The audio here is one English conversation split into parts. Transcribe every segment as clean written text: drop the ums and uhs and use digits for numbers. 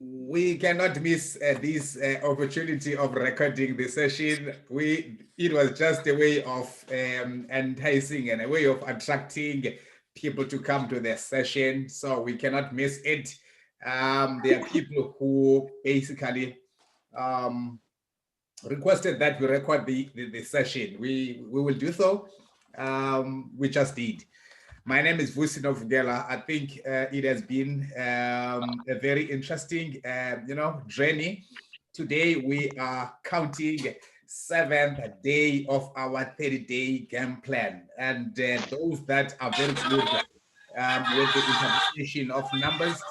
We cannot miss this opportunity of recording the session. It was just a way of enticing and a way of attracting people to come to the session. So we cannot miss it. There are people who basically um, requested that we record the session. We will do so. We just did. My name is Vusino Vugela. I think it has been a very interesting, journey. Today we are counting seventh day of our 30-day game plan, and those that are very good with the interpretation of numbers,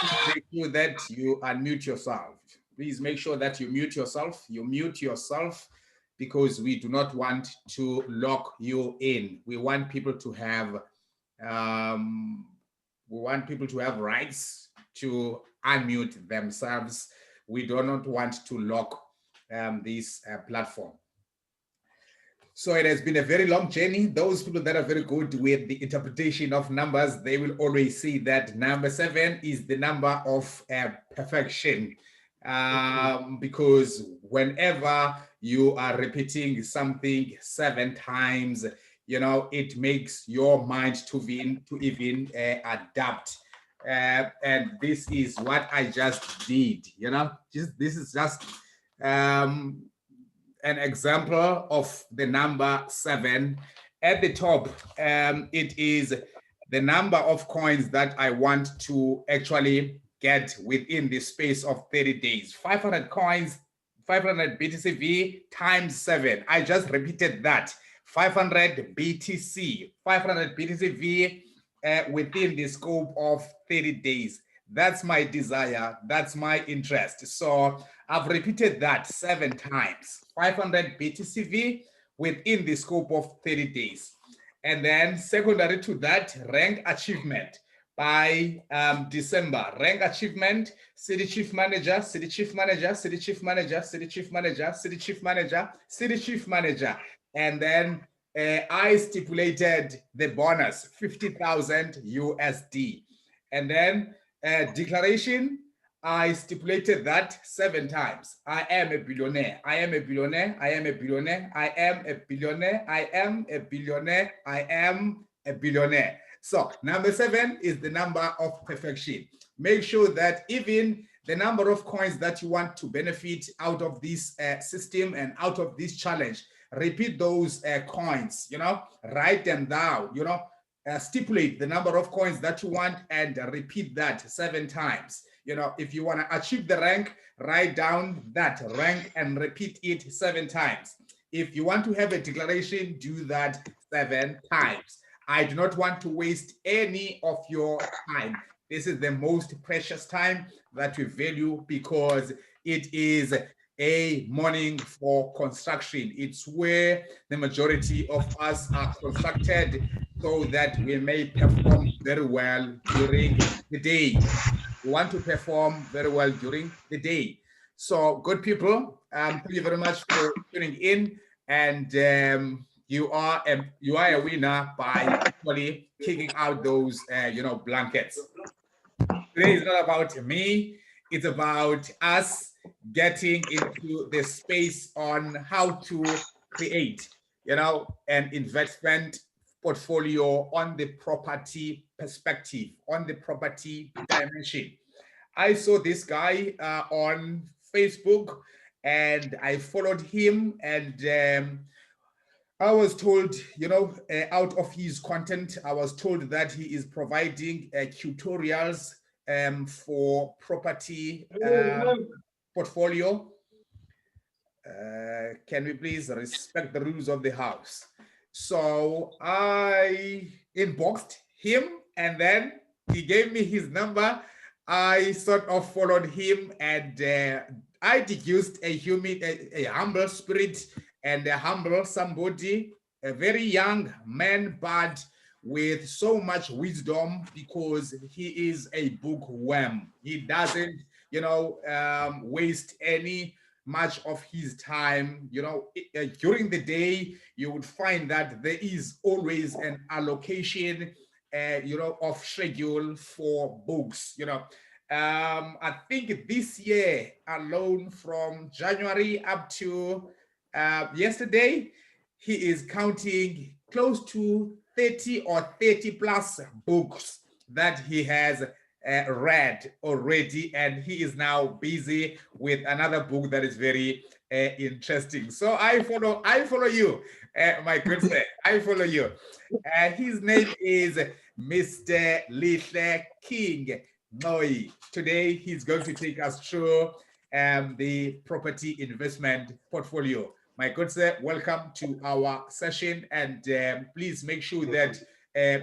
please make sure that you unmute yourself. Please make sure that you mute yourself. You mute yourself because we do not want to lock you in. We want people to have um, rights to unmute themselves. We do not want to lock this platform. So it has been a very long journey. Those people that are very good with the interpretation of numbers, they will always see that number 7 is the number of perfection. Because whenever you are repeating something 7 times, it makes your mind to even adapt. And this is what I just did. This is just an example of the number 7. At the top, it is the number of coins that I want to actually get within the space of 30 days. 500 coins, 500 BTCV times 7. I just repeated that. 500 BTC, 500 BTCV within the scope of 30 days. That's my desire. That's my interest. So I've repeated that 7 times. 500 BTCV within the scope of 30 days. And then secondary to that, rank achievement by December. Rank achievement, city chief manager, city chief manager, city chief manager, city chief manager, city chief manager, city chief manager. And then I stipulated the bonus, 50,000 USD. And then declaration, I stipulated that 7 times. I am a billionaire. I am a billionaire. I am a billionaire. I am a billionaire. I am a billionaire. I am a billionaire. So number 7 is the number of perfection. Make sure that even the number of coins that you want to benefit out of this system and out of this challenge, repeat those coins, write them down, stipulate the number of coins that you want and repeat that 7 times. If you want to achieve the rank, write down that rank and repeat it 7 times. If you want to have a declaration, do that 7 times. I do not want to waste any of your time. This is the most precious time that we value because it is a morning for construction. It's where the majority of us are constructed so that we may perform very well during the day. We want to perform very well during the day. So good people, thank you very much for tuning in. And you are a winner by actually kicking out those blankets. Today is not about me. It's about us getting into the space on how to create, an investment portfolio on the property perspective, on the property dimension. I saw this guy on Facebook and I followed him, and I was told, out of his content, I was told that he is providing tutorials for property portfolio. Can we please respect the rules of the house? So I inboxed him and then he gave me his number. I sort of followed him and I deduced a humble spirit and a humble somebody, a very young man, but with so much wisdom because he is a bookworm. He doesn't, waste any much of his time. During the day, you would find that there is always an allocation, of schedule for books. I think this year alone, from January up to yesterday, he is counting close to 30 or 30 plus books that he has read already, and he is now busy with another book that is very interesting. So I follow you, my good sir. I follow you. His name is Mr. Lihle King Nxoyi. Today, he's going to take us through the property investment portfolio. My good sir, welcome to our session, and please make sure that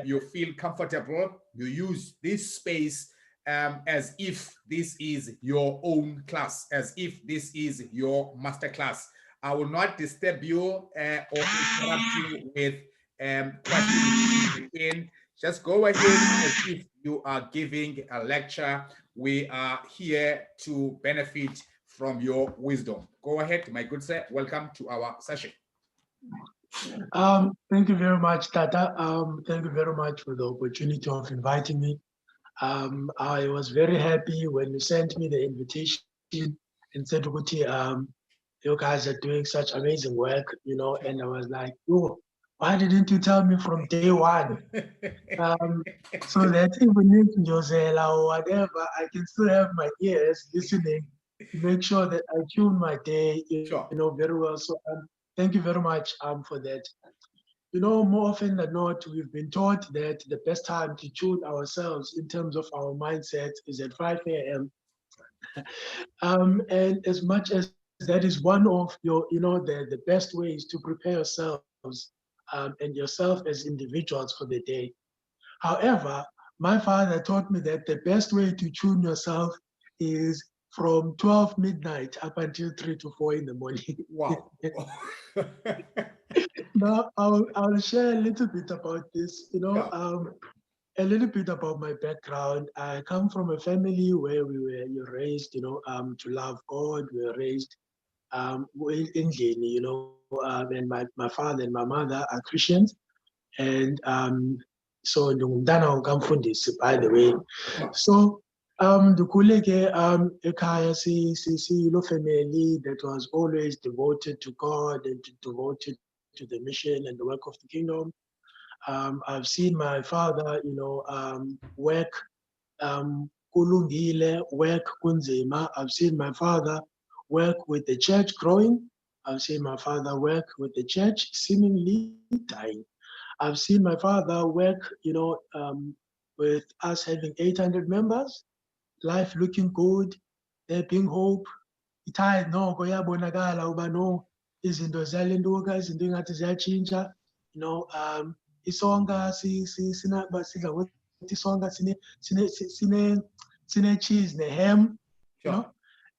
you feel comfortable. You use this space as if this is your own class, as if this is your master class. I will not disturb you or interrupt you with questions in between. Just go ahead as if you are giving a lecture. We are here to benefit from your wisdom. Go ahead, my good sir. Welcome to our session. Thank you very much, Tata. Thank you very much for the opportunity of inviting me. I was very happy when you sent me the invitation and said, Kuti, you guys are doing such amazing work, and I was like, oh, why didn't you tell me from day one? So that even if Josela or whatever, I can still have my ears listening to make sure that I tune my day, Sure. very well. So thank you very much for that. More often than not, we've been taught that the best time to tune ourselves in terms of our mindset is at 5 a.m. And as much as that is one of your, the best ways to prepare yourselves and yourself as individuals for the day. However, my father taught me that the best way to tune yourself is from 12 midnight up until 3 to 4 in the morning. Wow. Now, I'll share a little bit about this, Yeah. a little bit about my background. I come from a family where we were raised, to love God. We were raised in Guinea, and my father and my mother are Christians. And so ndingumntana ukamfundisi, by the way. Sure. So ndikhule ke ekhaya siyilo family that was always devoted to God and devoted to the mission and the work of the kingdom. I've seen my father, work kulungile, work kunzima. I've seen my father work with the church growing. I've seen my father work with the church seemingly dying. I've seen my father work, with us having 800 members, life looking good, there being hope. Ithaya noko yabonakala uba no izinto ziyalentuka, izinto ingathi ziyatshintsha. Isonka sidla ngokuthi isonka sine cheese ne-ham, Sure.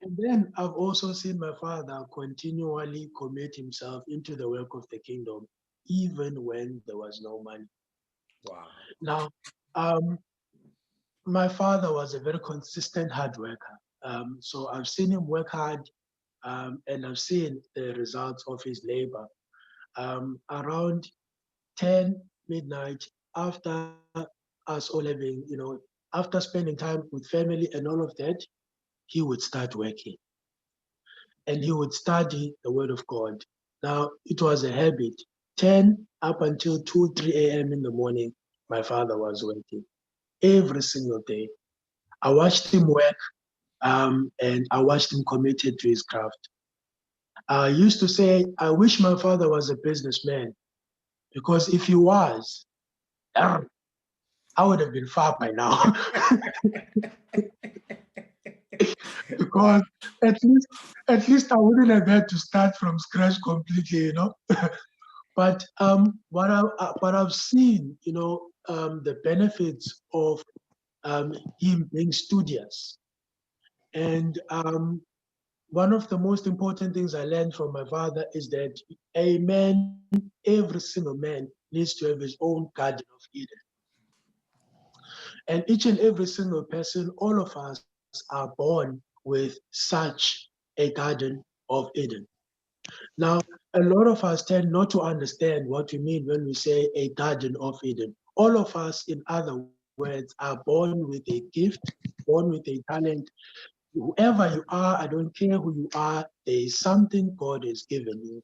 And then I've also seen my father continually commit himself into the work of the kingdom, even when there was no money. Wow. Now, um, my father was a very consistent hard worker. So I've seen him work hard, and I've seen the results of his labor. Around 10 midnight, after us all having, after spending time with family and all of that, he would start working and he would study the word of God. Now, it was a habit. 10 up until 2, 3 a.m. in the morning, my father was working every single day. I watched him work, and I watched him committed to his craft. I used to say, I wish my father was a businessman, because if he was, I would have been far by now. Wow. Because at least I wouldn't have had to start from scratch completely. But what I've seen, the benefits of him being studious. And one of the most important things I learned from my father is that a man, every single man, needs to have his own garden of Eden. And each and every single person, all of us are born with such a garden of Eden. Now, a lot of us tend not to understand what we mean when we say a garden of Eden. All of us, in other words, words, are born with a gift, born with a talent. Whoever you are, I don't care who you are, there is something God has given you.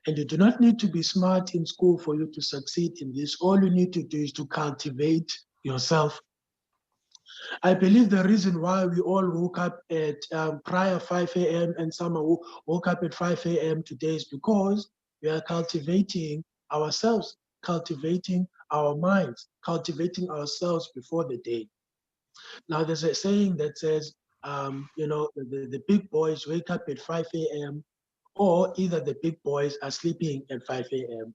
And you do not need to be smart in school for you to succeed in this. All you need to do is to cultivate yourself. I believe the reason why we all woke up at prior 5 a.m. and some woke up at 5 a.m. today is because we are cultivating ourselves, cultivating our minds, cultivating ourselves before the day. Now, there's a saying that says, the big boys wake up at 5 a.m. or either the big boys are sleeping at 5 a.m.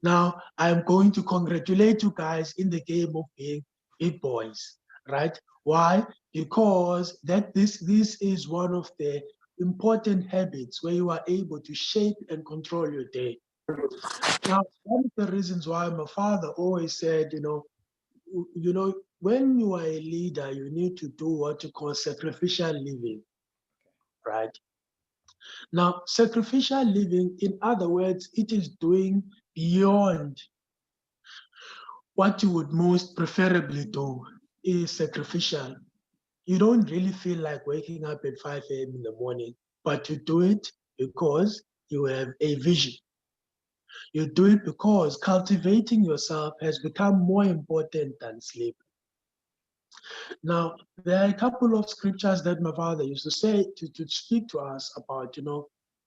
Now, I'm going to congratulate you guys in the game of being big boys, right? Why? Because this is one of the important habits where you are able to shape and control your day. Now, one of the reasons why my father always said, when you are a leader, you need to do what you call sacrificial living, right? Now, sacrificial living, in other words, it is doing beyond what you would most preferably do is sacrificial. You don't really feel like waking up at 5 a.m. in the morning, but you do it because you have a vision. You do it because cultivating yourself has become more important than sleep. Now, there are a couple of scriptures that my father used to say to speak to us about,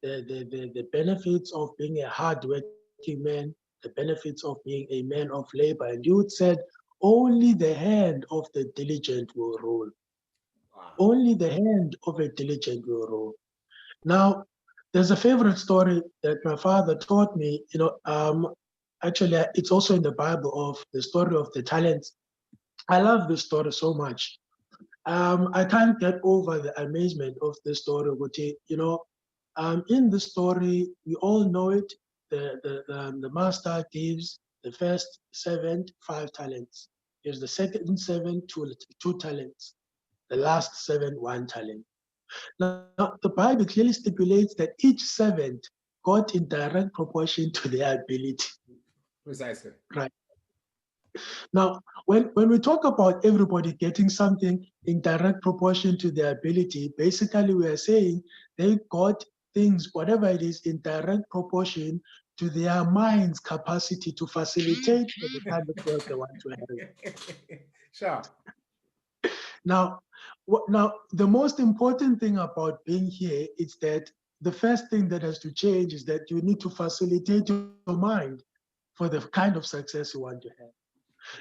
the benefits of being a hardworking man, the benefits of being a man of labor. And you said, only the hand of the diligent will rule. Wow. Only the hand of a diligent will rule. Now, there's a favorite story that my father taught me, actually, it's also in the Bible of the story of the talents. I love this story so much. I can't get over the amazement of the story, Guti. In the story, we all know it. The master gives the first servant 5 talents. Gives the second servant two talents. The last servant 1 talent. Now, the Bible clearly stipulates that each servant got in direct proportion to their ability. Precisely. Right. Now, when we talk about everybody getting something in direct proportion to their ability, basically we are saying they got things, whatever it is, in direct proportion to their mind's capacity to facilitate the kind of work they want to have. Sure. Now, the most important thing about being here is that the first thing that has to change is that you need to facilitate your mind for the kind of success you want to have.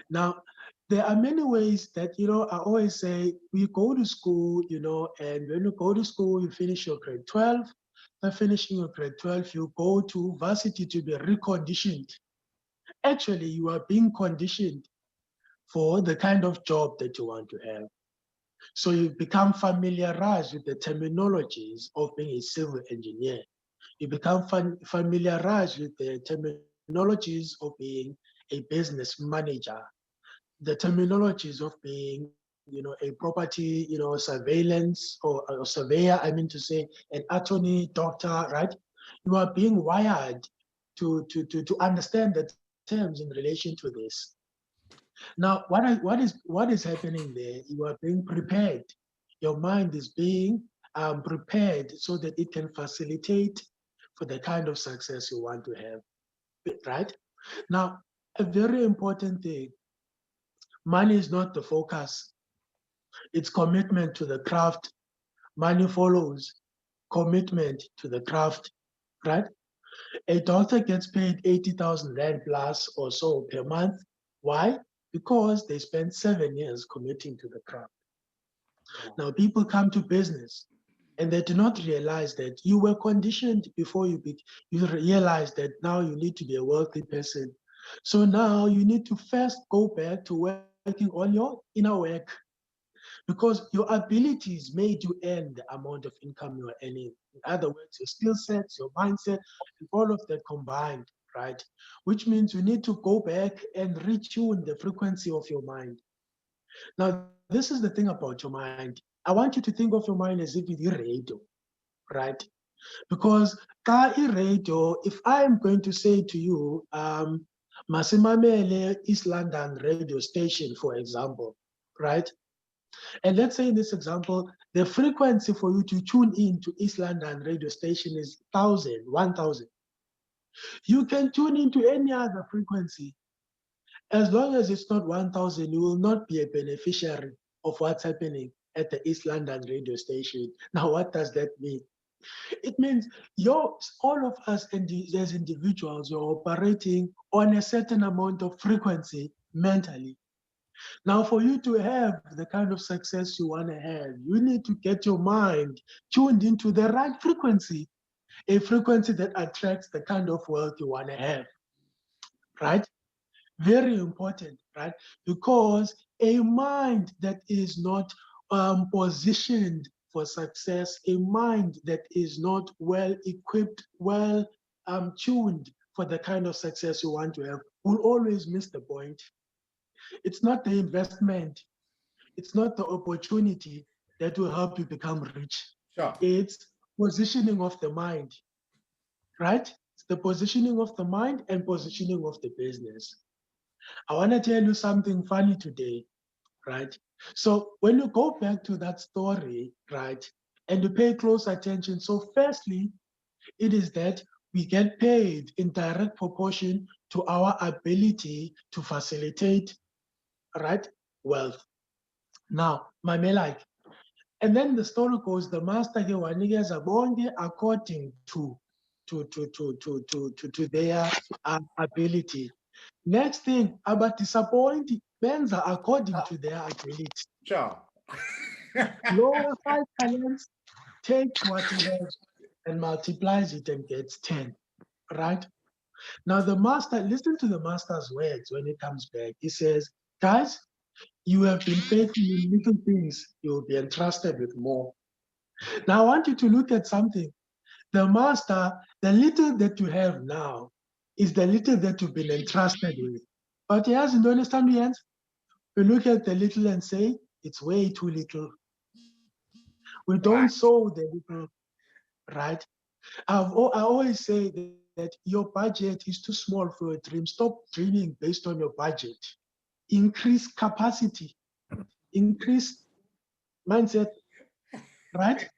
Now, there are many ways that, I always say we go to school, and when you go to school, you finish your grade 12. After finishing your grade 12, you go to varsity to be reconditioned. Actually, you are being conditioned for the kind of job that you want to have. So you become familiarized with the terminologies of being a civil engineer. You become familiarized with the terminologies of being a business manager, the terminologies of being, a property, surveillance or surveyor, I mean to say, an attorney, doctor, right? You are being wired to understand the terms in relation to this. Now, what is happening there? You are being prepared. Your mind is being prepared so that it can facilitate for the kind of success you want to have, right? Now, a very important thing, money is not the focus. It's commitment to the craft. Money follows commitment to the craft, right? A doctor gets paid 80,000 Rand plus or so per month. Why? Because they spent 7 years committing to the craft. Now, people come to business and they do not realize that you were conditioned before you realize that now you need to be a wealthy person. So now you need to first go back to working on your inner work because your abilities made you earn the amount of income you are earning. In other words, your skill sets, your mindset, and all of that combined, right? Which means you need to go back and retune the frequency of your mind. Now, this is the thing about your mind. I want you to think of your mind as if it's a radio, right? Because radio, if I'm going to say to you, Masimamele East London radio station, for example, right? And let's say in this example, the frequency for you to tune in to East London radio station is 1,000, 1,000. You can tune into any other frequency. As long as it's not 1,000, you will not be a beneficiary of what's happening at the East London radio station. Now, what does that mean? It means all of us as individuals, you're operating on a certain amount of frequency mentally. Now, for you to have the kind of success you want to have, you need to get your mind tuned into the right frequency, a frequency that attracts the kind of wealth you want to have, right? Very important, right? Because a mind that is not positioned for success, a mind that is not well equipped, well tuned for the kind of success you want to have, will always miss the point. It's not the investment, it's not the opportunity that will help you become rich. Sure. It's positioning of the mind, right? It's the positioning of the mind and positioning of the business. I want to tell you something funny today, right? So when you go back to that story, right, and you pay close attention, so firstly, it is that we get paid in direct proportion to our ability to facilitate, right, wealth. Now, Mamelike, and then the story goes, the master ke wanikeza bonke according to their ability. Next thing, about disappoint benza according to their ability. Sure. Lower 5 talents takes what he has and multiplies it and gets 10. Right? Now the master, listen to the master's words when he comes back. He says, guys, you have been faithful in little things, you will be entrusted with more. Now I want you to look at something. The master, the little that you have now is the little that you've been entrusted with. But he hasn't understand the answer. We look at the little and say, it's way too little. We don't Right. sow the little, right? I always say that your budget is too small for your dream. Stop dreaming based on your budget. Increase capacity, increase mindset, right?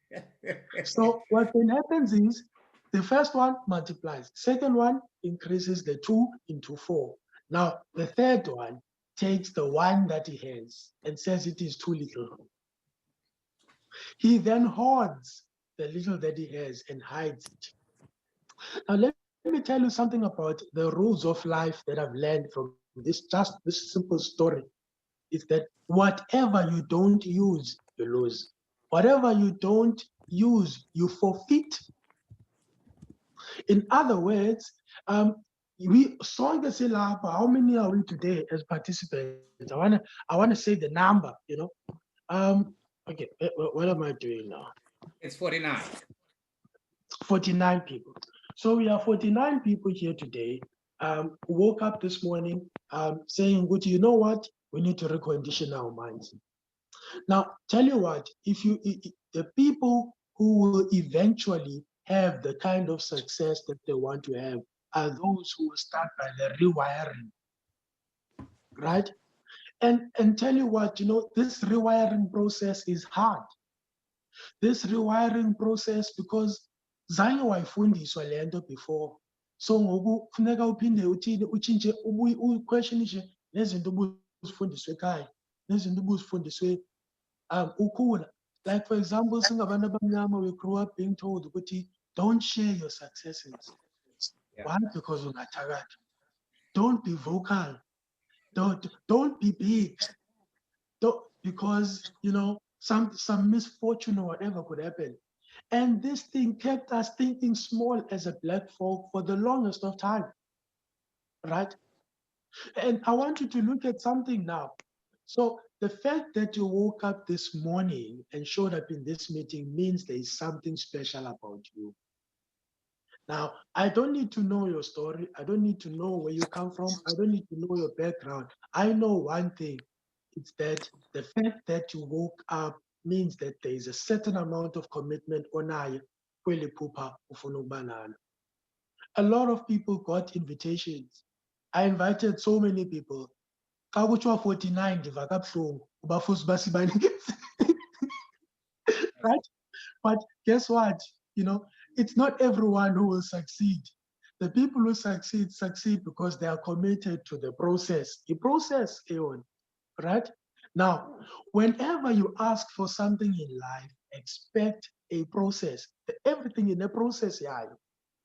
So what then happens is the first one multiplies, second one increases the 2 into 4. Now the third one takes the 1 that he has and says it is too little. He then hoards the little that he has and hides it. Now let me tell you something about the rules of life that I've learned from this simple story. Is that whatever you don't use, you lose. Whatever you don't use, you forfeit. In other words, we saw the syllable. How many are we today as participants? I wanna say the number. Okay. What am I doing now? It's 49. 49 people. So we are 49 people here today. Woke up this morning saying, "Good, you know what? We need to recondition our minds." Now, tell you what, the people who will eventually have the kind of success that they want to have are those who will start by the rewiring, right? And tell you what, this rewiring process is hard. This rewiring process, because zange wayifundiswa le nto before. So ngoku funeka uphinde uthini utshintshe uquestionishe nezinto ubuzifundiswe ekhaya, nezinto ubuzifundiswe ukhula. Like for example, singabantu abamnyama, we grew up being told ukuthi don't share your successes. Yeah. Why? Because ungathakathi. Don't be vocal. Don't be big. Because some misfortune or whatever could happen. And this thing kept us thinking small as a black folk for the longest of time, right? And I want you to look at something now. So the fact that you woke up this morning and showed up in this meeting means there is something special about you. Now, I don't need to know your story. I don't need to know where you come from. I don't need to know your background. I know one thing. It's that the fact that you woke up means that there is a certain amount of commitment onayo kweli phupha ufuna ukuba nalo. A lot of people got invitations. I invited so many people. Xa kuthiwa 49 ndiva kabuhlungu kuba futhi basibaninzi. Right? But guess what? It's not everyone who will succeed. The people who succeed because they are committed to the process. The process, Eon, right? Now, whenever you ask for something in life, expect a process. Everything in a process, yeah,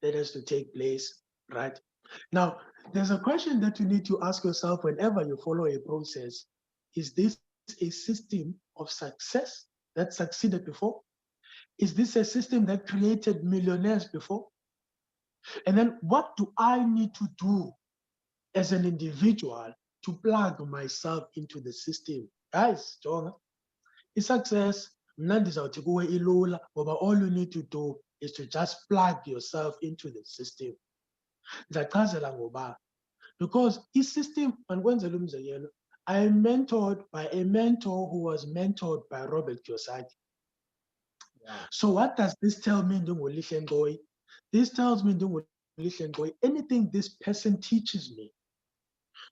that has to take place, right? Now, there's a question that you need to ask yourself whenever you follow a process. Is this a system of success that succeeded before? Is this a system that created millionaires before? And then what do I need to do as an individual to plug myself into the system? Guys, John, is success ilula, but all you need to do is to just plug yourself into the system. Because this system, I am mentored by a mentor who was mentored by Robert Kiyosaki. Wow. So what does this tell me, Nxoyi? This tells me, anything this person teaches me,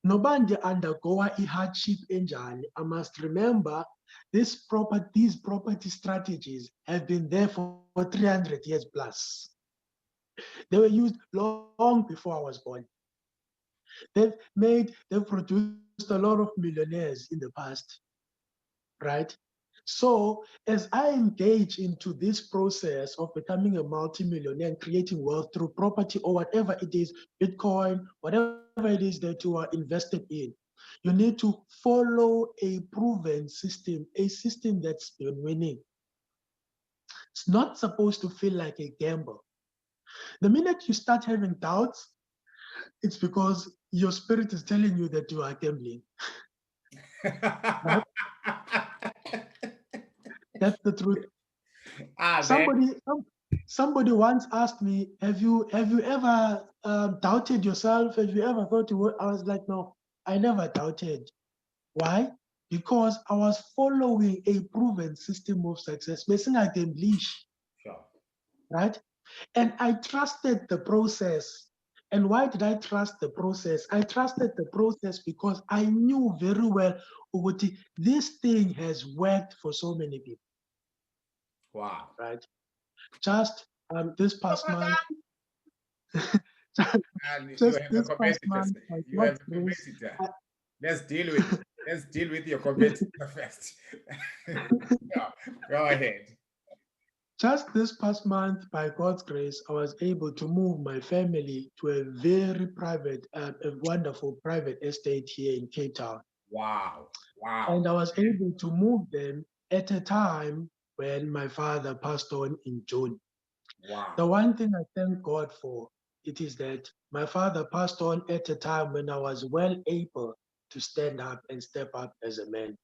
nobandi undergo a hardship enjani, I must remember these property strategies have been there for 300 years plus. They were used long before I was born. They've produced a lot of millionaires in the past, right? So as I engage into this process of becoming a multimillionaire and creating wealth through property or whatever it is, Bitcoin, whatever it is that you are invested in, you need to follow a proven system, a system that's been winning. It's not supposed to feel like a gamble. The minute you start having doubts, it's because your spirit is telling you that you are gambling. Right? That's the truth. Somebody once asked me, have you ever doubted yourself? Have you ever thought you would? I was like, no, I never doubted. Why? Because I was following a proven system of success. Sure. Right? And I trusted the process. And why did I trust the process? I trusted the process because I knew very well this thing has worked for so many people. Wow. Right? Just this past month. You have a competitor. You have a competitor. Let's deal with your competitor first. Go ahead. Just this past month, by God's grace, I was able to move my family to a very private, a wonderful private estate here in Cape Town. Wow. Wow. And I was able to move them at a time when my father passed on in June. Wow. The one thing I thank God for, it is that my father passed on at a time when I was well able to stand up and step up as a man.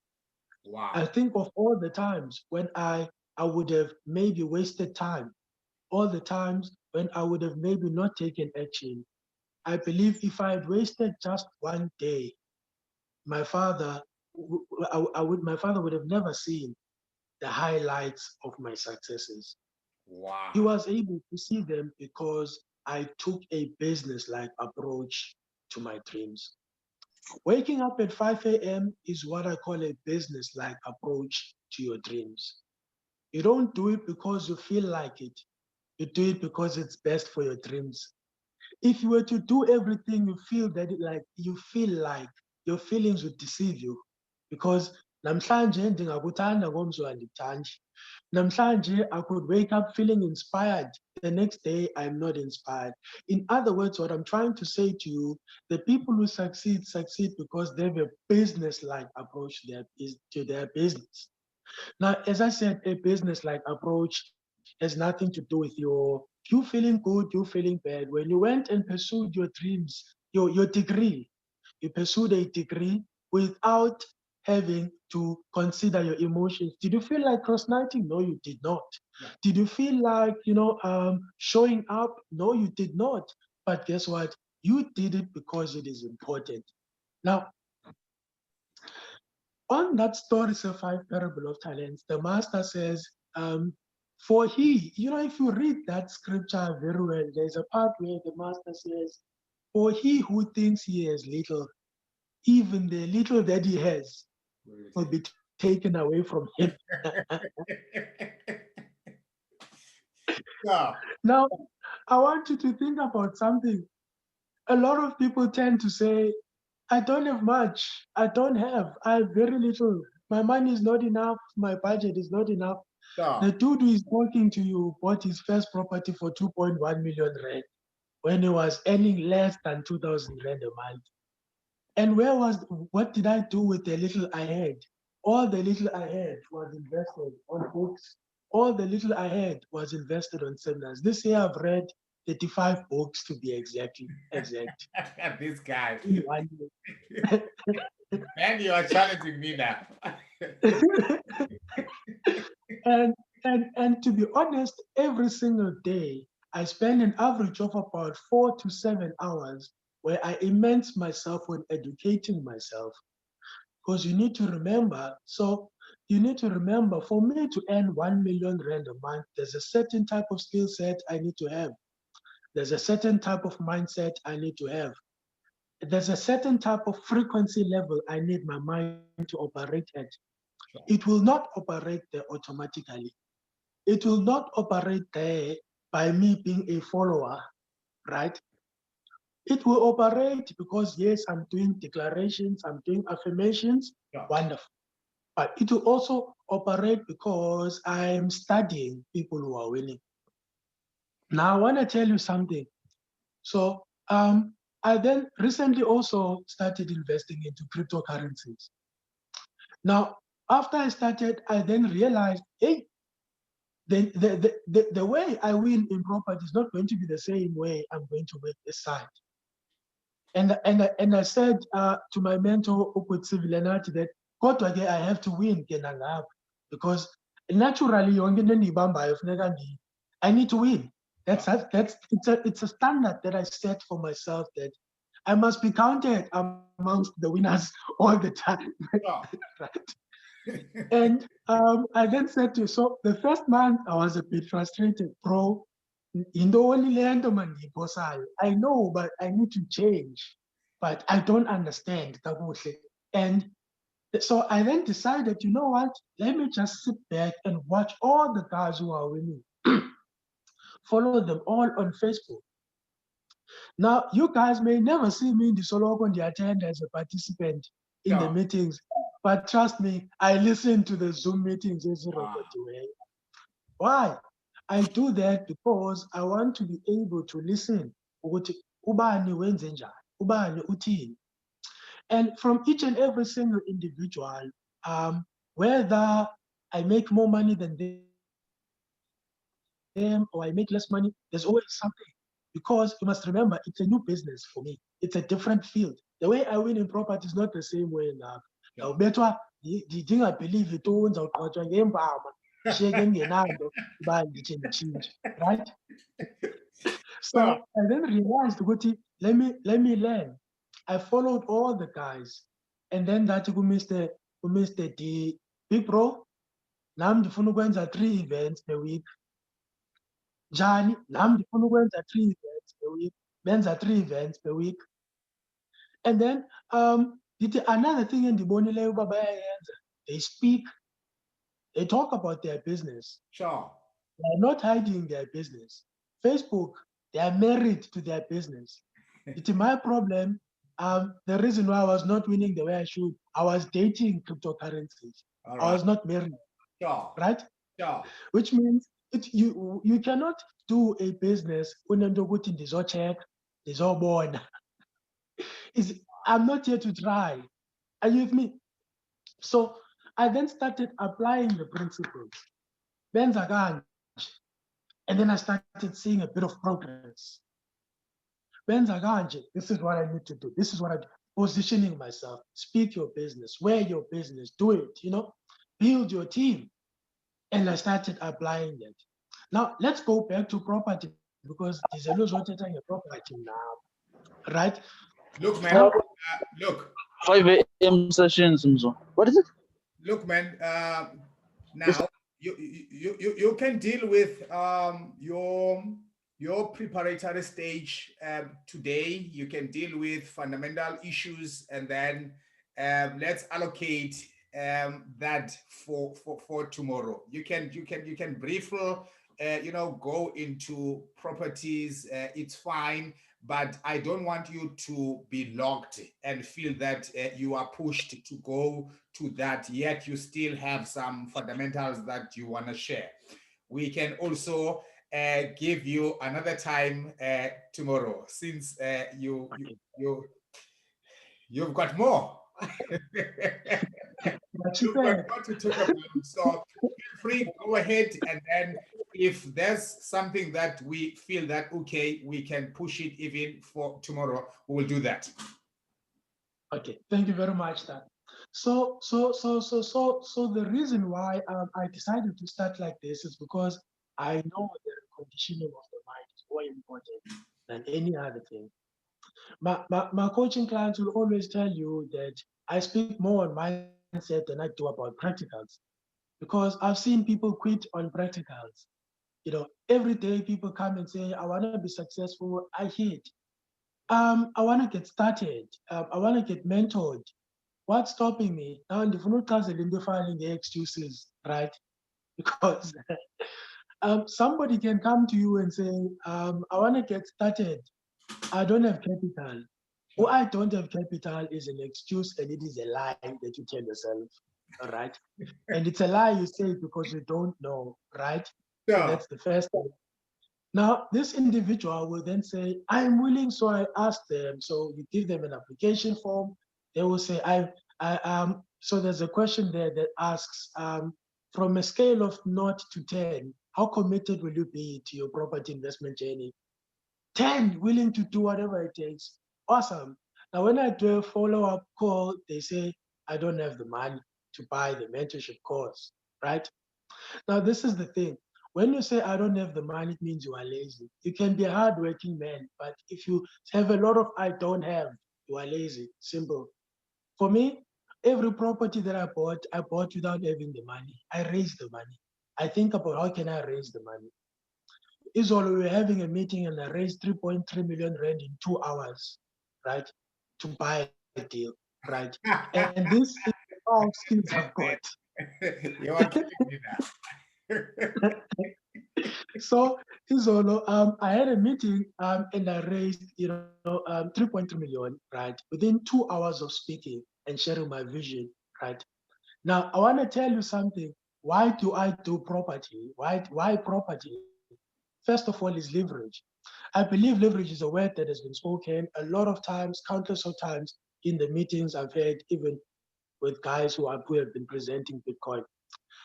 Wow. I think of all the times when I would have maybe wasted time, all the times when I would have maybe not taken action. I believe if I had wasted just one day, my father would have never seen the highlights of my successes. Wow. He was able to see them because I took a business-like approach to my dreams. Waking up at 5 a.m. is what I call a business-like approach to your dreams. You don't do it because you feel like it. You do it because it's best for your dreams. If you were to do everything you feel like your feelings would deceive you, because namhlanje ndingakuthanda ngomso andikuthandi. Namhlanje I could wake up feeling inspired. The next day I'm not inspired. In other words, what I'm trying to say to you, the people who succeed because they have a business-like approach to their business. Now, as I said, a business-like approach has nothing to do with you feeling good, you feeling bad. When you went and pursued your dreams, your degree, you pursued a degree without having to consider your emotions. Did you feel like cross-nighting? No, you did not. Yeah. Did you feel like, showing up? No, you did not. But guess what? You did it because it is important. Now, on that story, the 5 parable of talents, the master says, for he, if you read that scripture very well, there's a part where the master says, For he who thinks he has little, even the little that he has will be taken away from him. Yeah. Now, I want you to think about something. A lot of people tend to say, I don't have much. I have very little. My money is not enough. My budget is not enough. Yeah. The dude who is talking to you bought his first property for 2.1 million rand when he was earning less than 2,000 rand a month. And what did I do with the little I had? All the little I had was invested on books. All the little I had was invested on seminars. This year I've read 35 books to be exact. This guy. In 1 year. Man, you are challenging me now. and to be honest, every single day I spend an average of about 4 to 7 hours where I immerse myself on educating myself. Because you need to remember, for me to earn 1 million rand a month, there's a certain type of skill set I need to have. There's a certain type of mindset I need to have. There's a certain type of frequency level I need my mind to operate at. It will not operate there automatically. It will not operate there by me being a follower, right? It will operate because, yes, I'm doing declarations, I'm doing affirmations, Yeah. wonderful. But it will also operate because I'm studying people who are winning. Now, I want to tell you something. So, I then recently also started investing into cryptocurrencies. Now, after I started, I then realized, hey, the way I win in property is not going to be the same way I'm going to win this side. And I said to my mentor, that kodwa-ke I have to win because naturally I need to win. It's a standard that I set for myself that I must be counted amongst the winners all the time. Yeah. Right? And I then said to you, so the first month I was a bit frustrated, bro. I know, but I need to change. But I don't understand. And so I then decided, you know what? Let me just sit back and watch all the guys who are winning. Follow them all on Facebook. Now, you guys may never see me in the solo on the attend as a participant in the Yeah. meetings, but trust me, I listen to the Zoom meetings. Wow. Why? I do that because I want to be able to listen. Ukuthi ubani wenze njani, ubani uthini. And from each and every single individual, whether I make more money than them or I make less money, there's always something. Because you must remember, it's a new business for me. It's a different field. The way I win in property is not the same way in life. Now, better, the thing I believe it owns out change, right? Yeah. So I then realized, Guti, let me learn. I followed all the guys, and then that who missed the big bro. Now I'm the funu 3 events per week. Jani, now I'm the funu 3 events per week. Benza 3 events per week. And then another thing in the money they speak, they talk about their business. Sure. They're not hiding their business. Facebook, they are married to their business. It's my problem. The reason why I was not winning the way I should, I was dating cryptocurrencies. All I right. was not married, Sure. right? Sure. Which means you cannot do a business when you're in this check, this all born. I'm not here to try. Are you with me? So I then started applying the principles. Benza kanje. And then I started seeing a bit of progress. Benza kanje, this is what I need to do. This is what I do. Positioning myself, speak your business, wear your business, do it, build your team. And I started applying that. Now let's go back to property because there's a lot of property now, right? Look, man. Now, Look. 5 a.m. sessions. What is it? Look, man. Now you can deal with your your preparatory stage today, you can deal with fundamental issues, and then let's allocate that for tomorrow. You can briefly go into properties. It's fine, but I don't want you to be locked and feel that you are pushed to go to that, yet you still have some fundamentals that you want to share. We can also give you another time tomorrow, since Okay. you've got more. But you You've got said, more to talk about. So feel free, go ahead, and then if there's something that we feel that okay, we can push it even for tomorrow, we will do that. okay, thank you very much, Dan. So the reason why I decided to start like this is because I know the conditioning of the mind is more important than any other thing. My coaching clients will always tell you that I speak more on mindset than I do about practicals because I've seen people quit on practicals. Every day people come and say, I want to be successful. I hate. I want to get started. I want to get mentored. What's stopping me? Now, if not canceling the filing the excuses, right? Because somebody can come to you and say, I want to get started. I don't have capital. Or I don't have capital is an excuse and it is a lie that you tell yourself. All right. And it's a lie you say because you don't know, right? So Yeah. that's the first thing. Now, this individual will then say, I'm willing. So I ask them. So you give them an application form. They will say, so there's a question there that asks, from a scale of 0 to 10, how committed will you be to your property investment journey? 10, willing to do whatever it takes. Awesome. Now, when I do a follow-up call, they say, I don't have the money to buy the mentorship course, right? Now, this is the thing. When you say, I don't have the money, it means you are lazy. You can be a hardworking man, but if you have a lot of I don't have, you are lazy. Simple. For me, every property that I bought without having the money. I raised the money. I think about how can I raise the money. Israel, we were having a meeting and I raised 3.3 million rand in 2 hours, right, to buy a deal, right? And this is all skills I've got. You are killing me now. So Izolo, I had a meeting and I raised, 3.3 million, right, within 2 hours of speaking and sharing my vision, right? Now, I want to tell you something. Why do I do property? Why property? First of all, is leverage. I believe leverage is a word that has been spoken a lot of times, countless of times in the meetings I've had, even with guys who have been presenting Bitcoin.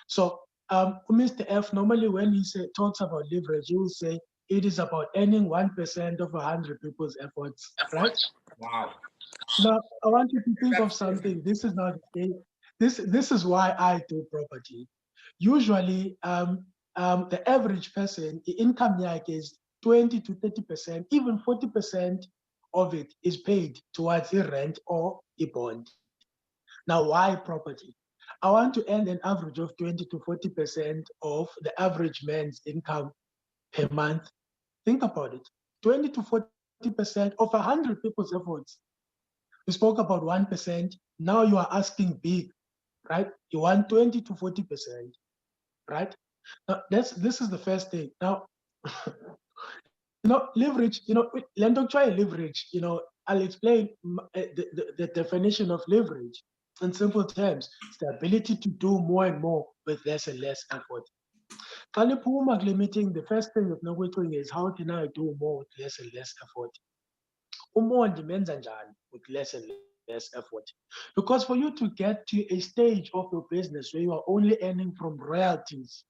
So, Mr. F, normally when he talks about leverage, he will say it is about earning 1% of 100 people's efforts, right? Wow. Now, I want you to think of That's something. This is not this is why I do property. Usually, the average person, the income yake is 20 to 30%, even 40% of it is paid towards a rent or a bond. Now, why property? I want to earn an average of 20 to 40% of the average man's income per month. Think about it. 20 to 40% of 100 people's efforts. You spoke about 1%. Now you are asking big, right? You want 20 to 40%, right? Now this is the first thing. Now, leverage, Lendo try leverage, I'll explain the definition of leverage in simple terms. It's the ability to do more and more with less and less effort. Xa niphuma kule meeting, the first thing nokucinga is how can I do more with less and less effort? Umonde menza njani with less and less effort? Because for you to get to a stage of your business where you are only earning from royalties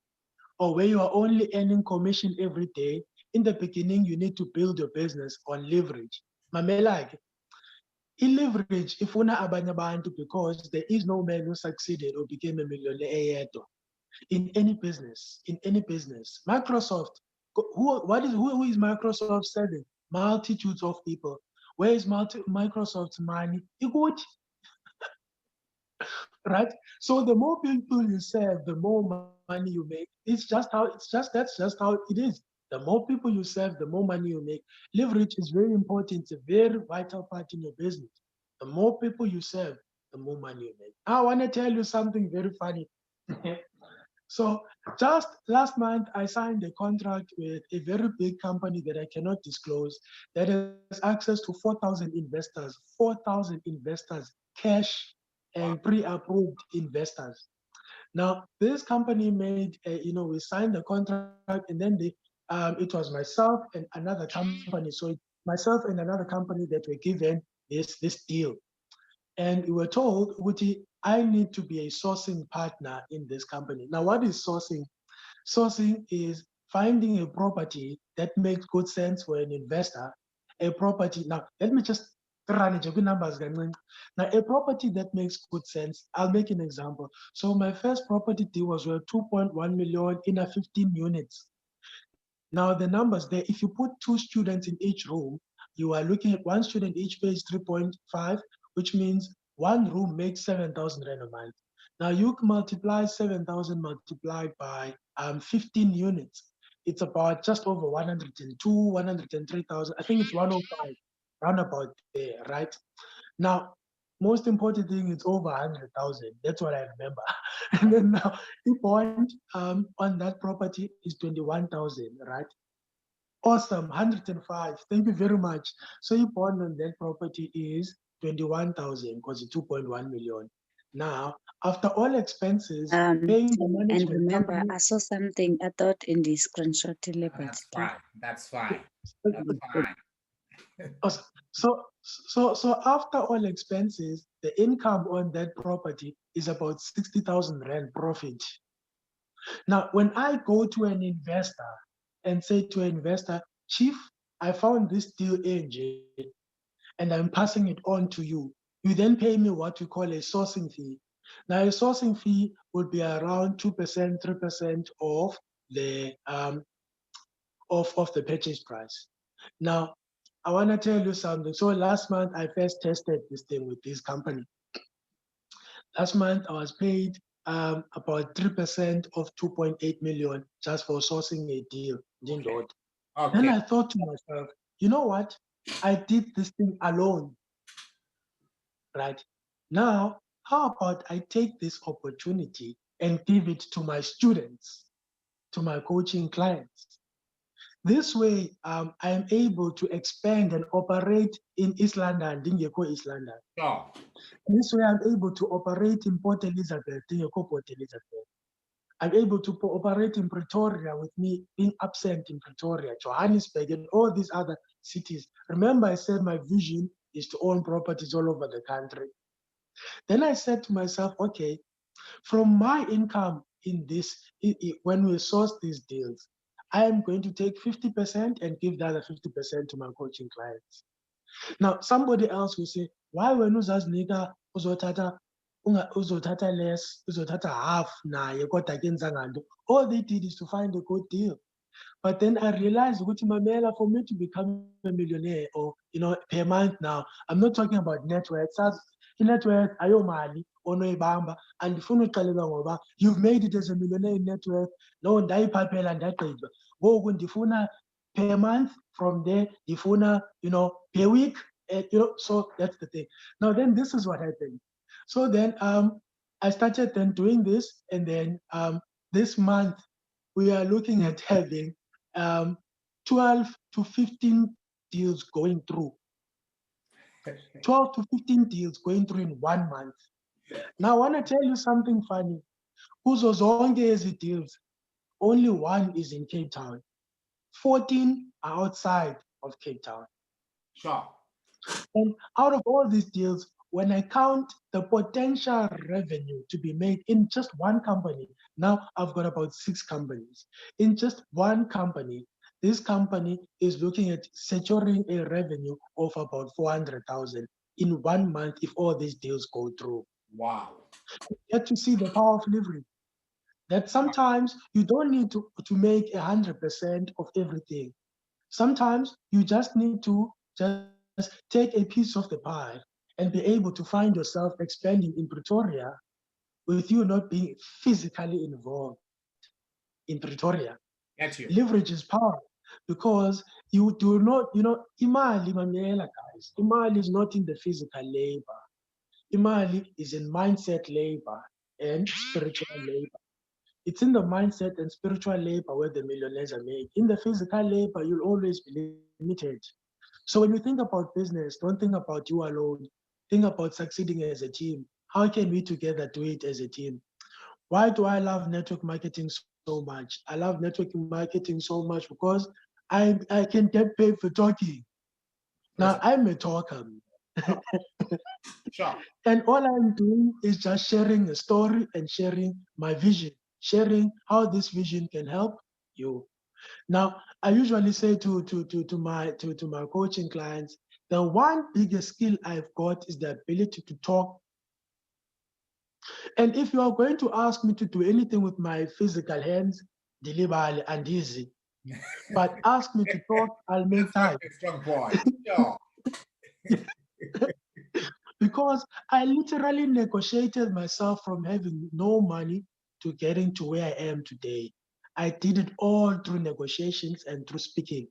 or where you are only earning commission every day, in the beginning, you need to build your business on leverage. Mamelake, i-leverage ifuna abanye abantu because there is no man who succeeded or became a millionaire eyedwa in any business, Microsoft, who is Microsoft serving? Multitudes of people. Where is Microsoft's money? Good, right? So the more people you serve, the more money you make. That's just how it is. The more people you serve, the more money you make. Leverage is very important. It's a very vital part in your business. The more people you serve, the more money you make. I want to tell you something very funny. So just last month, I signed a contract with a very big company that I cannot disclose that has access to 4,000 investors, cash and pre-approved investors. Now, this company made, we signed the contract, and then it was myself and another company. So myself and another company that were given this deal. And we were told, Uti, I need to be a sourcing partner in this company. Now, what is sourcing? Sourcing is finding a property that makes good sense for an investor. A property, now, let me just run it, numbers. Now, a property that makes good sense, I'll make an example. So my first property deal was worth 2.1 million in a 15 units. Now, the numbers there, if you put 2 students in each room, you are looking at 1 student each pays 3.5, which means 1 room makes 7,000 rand a month. Now, you multiply 7,000 multiplied by 15 units. It's about just over 102, 103,000. I think it's 105, round about there, right? Now, most important thing is over 100,000. That's what I remember. And then now, the point on that property is 21,000, right? Awesome, 105. Thank you very much. So your bond on that property is 21,000 because it's 2.1 million. Now, after all expenses, paying the And management remember, company. I saw something I thought in the screenshot. That's fine. That's fine. That's fine. So after all expenses, the income on that property is about 60,000 rand profit. Now, when I go to an investor and say to an investor, Chief, I found this deal engine and I'm passing it on to you. You then pay me what we call a sourcing fee. Now, a sourcing fee would be around 2%, 3% of the of the purchase price. Now, I want to tell you something. So last month, I first tested this thing with this company. Last month, I was paid about 3% of 2.8 million just for sourcing a deal. Okay. Then I thought to myself, you know what? I did this thing alone, right? Now, how about I take this opportunity and give it to my students, to my coaching clients? This way, I am able to expand and operate in East London, Dingeko East London. Sure. This way, I'm able to operate in Port Elizabeth, Dingeko Port Elizabeth. I'm able to operate in Pretoria with me being absent in Pretoria, Johannesburg, and all these other cities. Remember, I said my vision is to own properties all over the country. Then I said to myself, okay, from my income in this, when we source these deals, I am going to take 50% and give the other 50% to my coaching clients. Now, somebody else will say, why when uzaznika uzothatha less, uzothatha half naye kodwa kenza nganto? All they did is to find a good deal. But then I realized, Mamela, for me to become a millionaire or per month now, I'm not talking about net worth. Net worth, ayomali, onoibamba, and ngoba you've made it as a millionaire in net worth. No, ndayiphaphela ndagqiba. Ngoku ndifuna per month, from there, ndifuna, per week. So that's the thing. Now then, this is what happened. So then I started then doing this, and then this month we are looking at having 12 to 15 deals going through. 12 to 15 deals going through in 1 month. Now, I want to tell you something funny. Kuzo zonke ezi deals, only 1 is in Cape Town. 14 are outside of Cape Town. Sure. And out of all these deals, when I count the potential revenue to be made in just one company, now I've got about 6 companies. In just one company, this company is looking at securing a revenue of about 400,000 in 1 month if all these deals go through. Wow. You get to see the power of leverage. That sometimes you don't need to make 100% of everything. Sometimes you just need to just take a piece of the pie and be able to find yourself expanding in Pretoria with you not being physically involved in Pretoria. Get you. Leverage is power. because you do not, imali, mamela guys, imali is not in the physical labor. Imali is in mindset labor and spiritual labor. It's in the mindset and spiritual labor where the millionaires are made. In the physical labor, you'll always be limited. So when you think about business, don't think about you alone. Think about succeeding as a team. How can we together do it as a team? Why do I love network marketing so much? I love networking marketing so much because I can get paid for talking. Now I'm a talker. Sure. And all I'm doing is just sharing a story and sharing my vision, sharing how this vision can help you. Now, I usually say to my coaching clients, the one biggest skill I've got is the ability to talk. And if you are going to ask me to do anything with my physical hands, deliver and easy. But ask me to talk, I'll make time. That's a strong point. Sure. Because I literally negotiated myself from having no money to getting to where I am today. I did it all through negotiations and through speaking.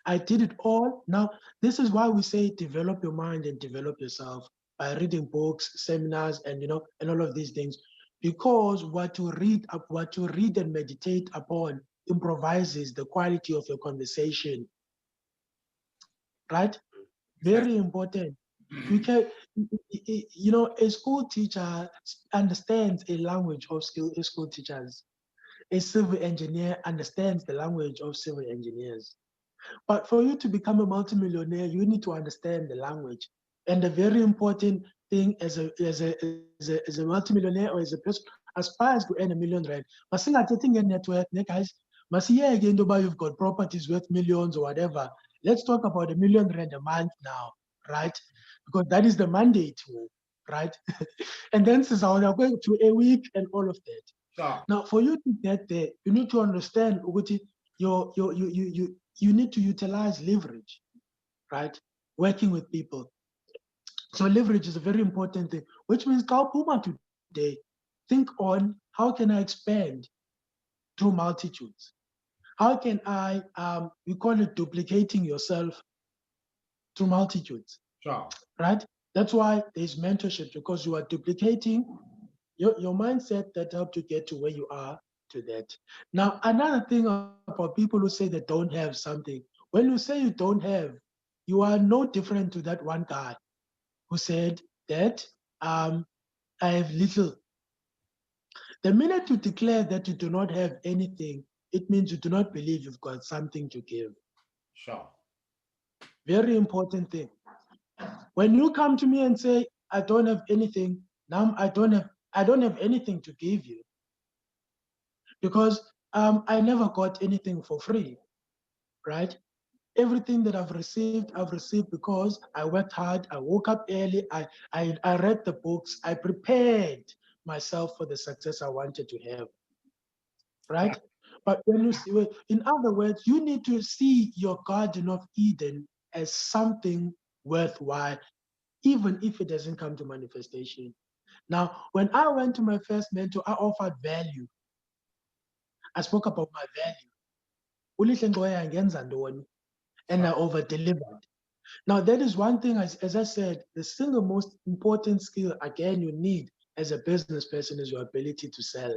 I did it all. Now, this is why we say develop your mind and develop yourself by reading books, seminars, and all of these things. Because what you read and meditate upon improvises the quality of your conversation. Right? Very important. You can, a school teacher understands a language of school teachers. A civil engineer understands the language of civil engineers. But for you to become a multimillionaire, you need to understand the language. And the very important thing as a multimillionaire or as a person aspires to earn R1 million. Masingathethe network, guys. Masiyeke into yoba you've got properties worth millions or whatever. Let's talk about R1 million a month now, right? Because that is the mandate, right? And then we're going to a week and all of that. Sure. Now, for you to get there, you need to understand you need to utilize leverage, right? Working with people. So leverage is a very important thing, which means Puma today, think on how can I expand through multitudes? How can I, we call it duplicating yourself through multitudes, Sure. right? That's why there's mentorship, because you are duplicating your mindset that helped you get to where you are to that. Now, another thing about people who say they don't have something, when you say you don't have, you are no different to that one guy who said that I have little. The minute you declare that you do not have anything, it means you do not believe you've got something to give. Sure. Very important thing. When you come to me and say, I don't have anything, now I don't have anything to give you. Because I never got anything for free, right? Everything that I've received because I worked hard, I woke up early, I read the books, I prepared myself for the success I wanted to have, right? But when you see, in other words, you need to see your Garden of Eden as something worthwhile, even if it doesn't come to manifestation. Now, when I went to my first mentor, I offered value. I spoke about my value. Ulihle Nxoyi angenza ntoni? And I over delivered. Now, that is one thing, as I said, the single most important skill, again, you need as a business person is your ability to sell.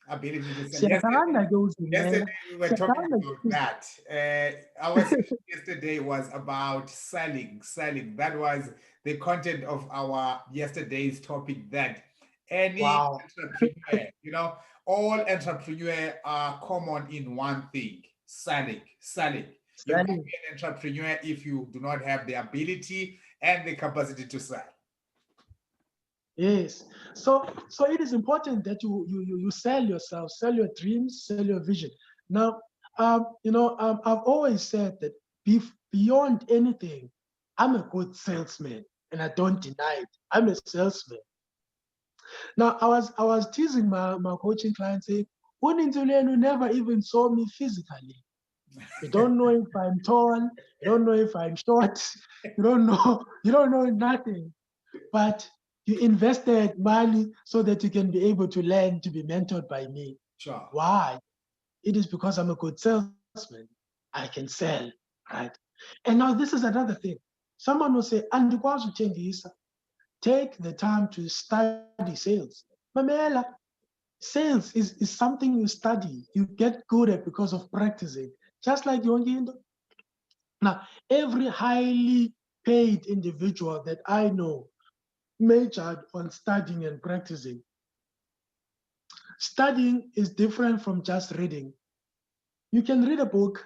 Ability to sell. Siyathanda ke Yesterday uzimela. we were talking Siyathanda about that. Our session yesterday was about selling. That was the content of our yesterday's topic. That any Wow. entrepreneur, all entrepreneurs are common in one thing: selling. You can't Selling. be an entrepreneur if you do not have the ability and the capacity to sell. Yes. So it is important that you sell yourself, sell your dreams, sell your vision. Now, I've always said that beyond anything, I'm a good salesman, and I don't deny it. I'm a salesman. Now, I was teasing my coaching clients saying, "Unintulenu never even saw me physically. You don't know if I'm tall, you don't know if I'm short, you don't know nothing. But you invested money so that you can be able to learn to be mentored by me. Sure. Why? It is because I'm a good salesman. I can sell, right? And now this is another thing. Someone will say, andikwazi uthengisa. Take the time to study sales. Mamela, sales is something you study. You get good at because of practicing. Just like yonke into. Now, every highly paid individual that I know majored on studying and practicing. Studying is different from just reading. You can read a book.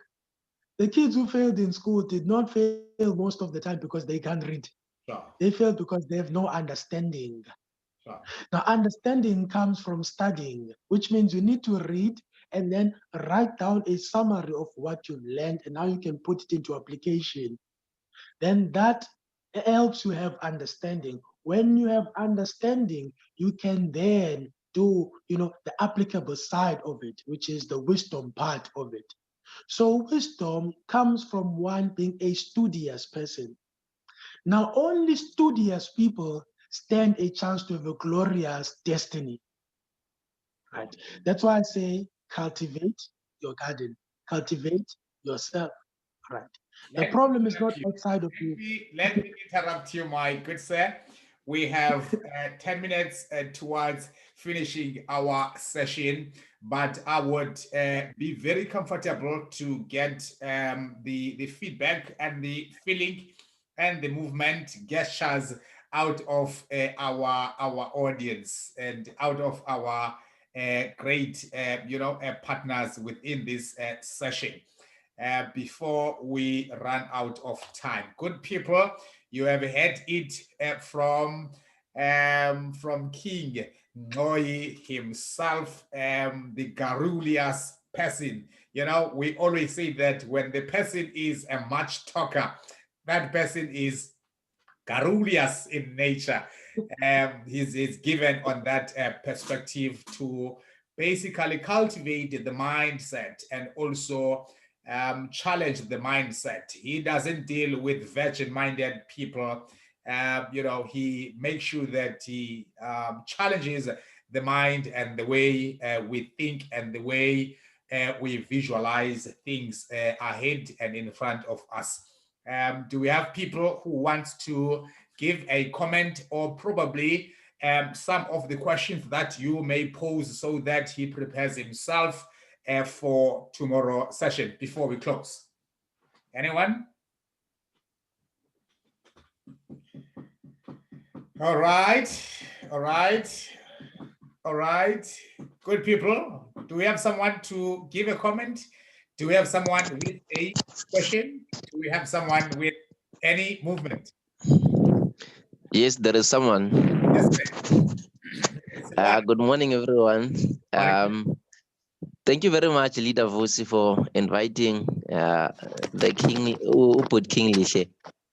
The kids who failed in school did not fail most of the time because they can't read. Sure. They fail because they have no understanding. Sure. Now, understanding comes from studying, which means you need to read and then write down a summary of what you learned and how you can put it into application. Then that helps you have understanding. When you have understanding, you can then do, the applicable side of it, which is the wisdom part of it. So wisdom comes from one being a studious person. Now, only studious people stand a chance to have a glorious destiny. Right? That's why I say cultivate your garden, cultivate yourself. Right? The problem is not outside of you. Let me interrupt you, my good sir. We have 10 minutes towards finishing our session, but I would be very comfortable to get the feedback and the feeling and the movement gestures out of our audience and out of our great partners within this session. Before we run out of time. Good people, you have heard it from King Nxoyi himself, the garrulous person. We always say that when the person is a much talker, that person is garrulous in nature. He's given on that perspective to basically cultivate the mindset and also challenge the mindset. He doesn't deal with virgin-minded people. He makes sure that he challenges the mind and the way we think and the way we visualize things ahead and in front of us. Do we have people who want to give a comment or probably some of the questions that you may pose so that he prepares himself for tomorrow session before we close? Anyone? All right. Good people. Do we have someone to give a comment? Do we have someone with a question? Do we have someone with any movement? Yes, there is someone. Yes, good morning, everyone. Thank you very much, Leader Vusi, for inviting the King, who put King Lihle.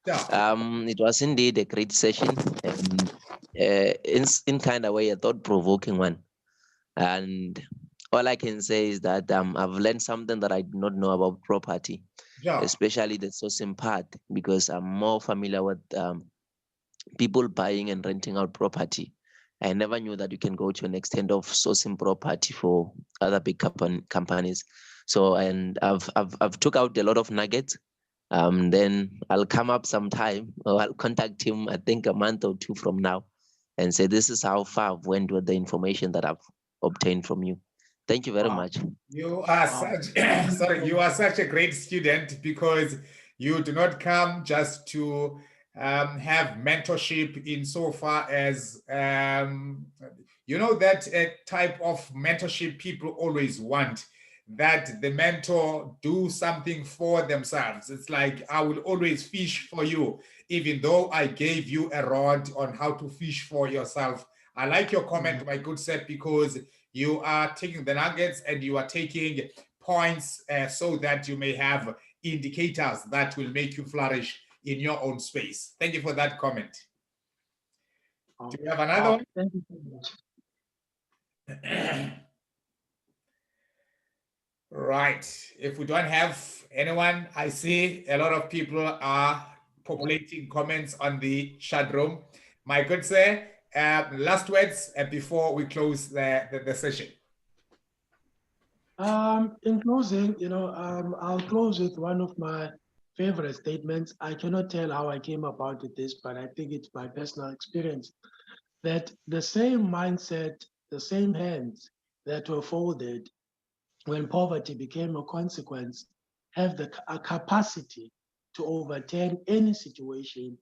It was indeed a great session, and in kind of way, a thought-provoking one. And all I can say is that I've learned something that I did not know about property, especially the sourcing part, because I'm more familiar with people buying and renting out property. I never knew that you can go to an extent of sourcing property for other big companies. So, and I've took out a lot of nuggets. Then I'll come up sometime, or I'll contact him, I think a month or two from now, and say, this is how far I've went with the information that I've obtained from you. Thank you very much. You are you are such a great student, because you do not come just to have mentorship insofar as that type of mentorship people always want, that the mentor do something for themselves. It's like, I will always fish for you, even though I gave you a rod on how to fish for yourself. I like your comment, my good Seth, because you are taking the nuggets and you are taking points so that you may have indicators that will make you flourish in your own space. Thank you for that comment. Do you have another one? Thank you so much. Right. If we don't have anyone, I see a lot of people are populating comments on the chat room. My good sir, last words before we close the session. In closing, I'll close with one of my favorite statements. I cannot tell how I came about with this, but I think it's my personal experience that the same mindset, the same hands that were folded when poverty became a consequence have a capacity to overturn any situation,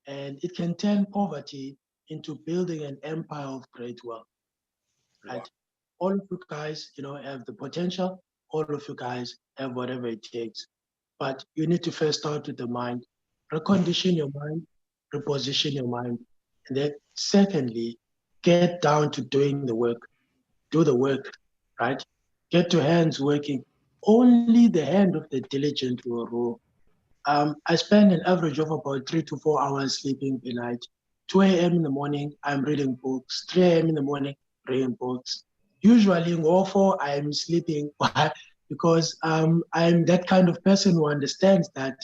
and it can turn poverty into building an empire of great wealth. Right? Wow. All of you guys, have the potential. All of you guys have whatever it takes. But you need to first start with the mind, recondition your mind, reposition your mind. And then secondly, get down to doing the work. Do the work, right? Get your hands working. Only the hand of the diligent will rule. I spend an average of about 3 to 4 hours sleeping a night. 2 a.m. in the morning, I'm reading books. 3 a.m. in the morning, reading books. Usually in War I'm sleeping because I'm that kind of person who understands that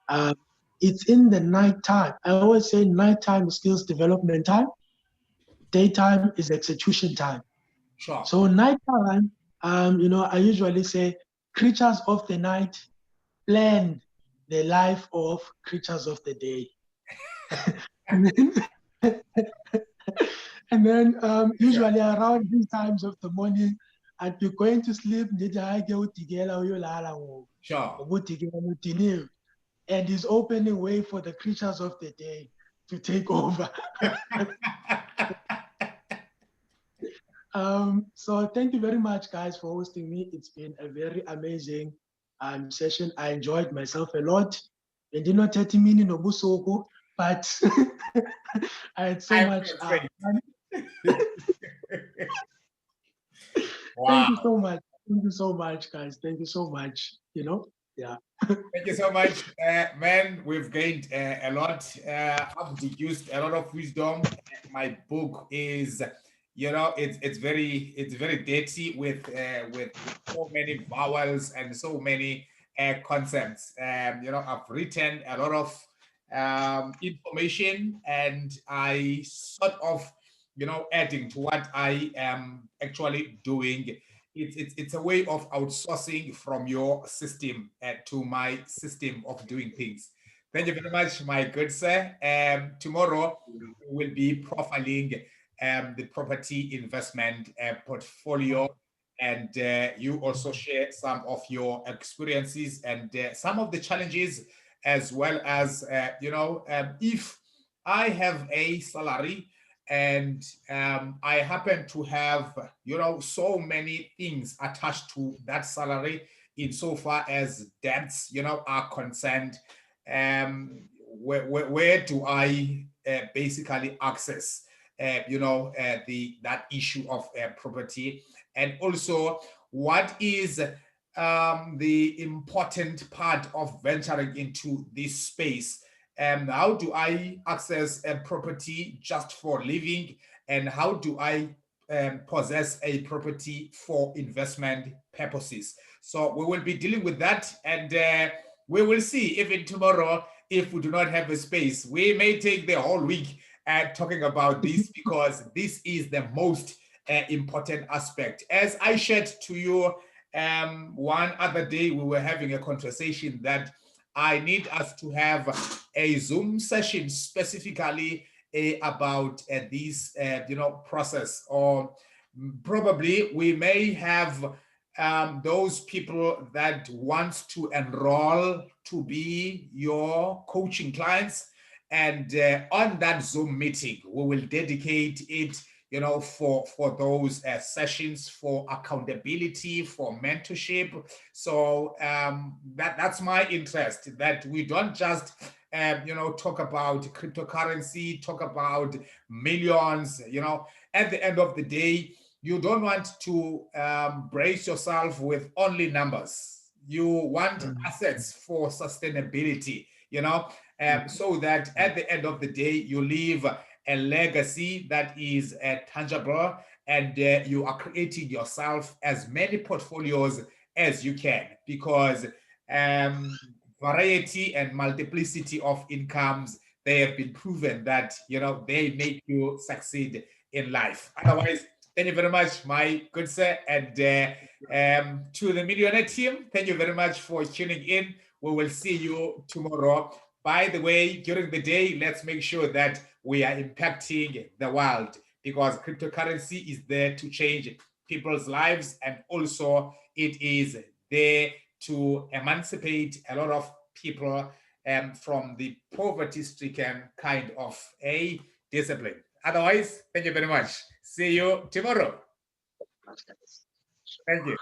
um, it's in the night time. I always say nighttime is skills development time. Daytime is execution time. Sure. So nighttime, I usually say creatures of the night plan the life of creatures of the day. and then usually around these times of the morning, I'd be going to sleep, Sure. and is opening way for the creatures of the day to take over. So thank you very much, guys, for hosting me. It's been a very amazing session. I enjoyed myself a lot. And did not 30 minutes no busoko, but I had so much fun. Wow. Thank you so much. Thank you so much, guys. Thank you so much. Yeah. Thank you so much, man. We've gained a lot. I've deduced a lot of wisdom. My book is, it's very dirty with so many vowels and so many concepts. I've written a lot of information, and I sort of, adding to what I am actually doing. It's a way of outsourcing from your system to my system of doing things. Thank you very much, my good sir. Tomorrow we will be profiling the property investment portfolio, and you also share some of your experiences and some of the challenges, as well as if I have a salary and I happen to have so many things attached to that salary insofar as debts are concerned. Where do I basically access that issue of property, and also what is the important part of venturing into this space? How do I access a property just for living? And how do I possess a property for investment purposes? So we will be dealing with that, and we will see even tomorrow, if we do not have a space, we may take the whole week talking about this, because this is the most important aspect. As I shared to you one other day, we were having a conversation that I need us to have a Zoom session specifically about this, process, or probably we may have those people that want to enroll to be your coaching clients. And on that Zoom meeting, we will dedicate it for those sessions, for accountability, for mentorship. So that's my interest, that we don't just talk about cryptocurrency, talk about millions. At the end of the day, you don't want to brace yourself with only numbers. You want assets for sustainability, so that at the end of the day, you leave a legacy that is tangible, and you are creating yourself as many portfolios as you can, because variety and multiplicity of incomes, they have been proven that they make you succeed in life. Otherwise, Thank you very much, my good sir. And to the Millionaire team, thank you very much for tuning in. We will see you tomorrow. By the way, during the day, let's make sure that we are impacting the world, because cryptocurrency is there to change people's lives, and also it is there to emancipate a lot of people from the poverty-stricken kind of a discipline. Otherwise, thank you very much. See you tomorrow. Thank you.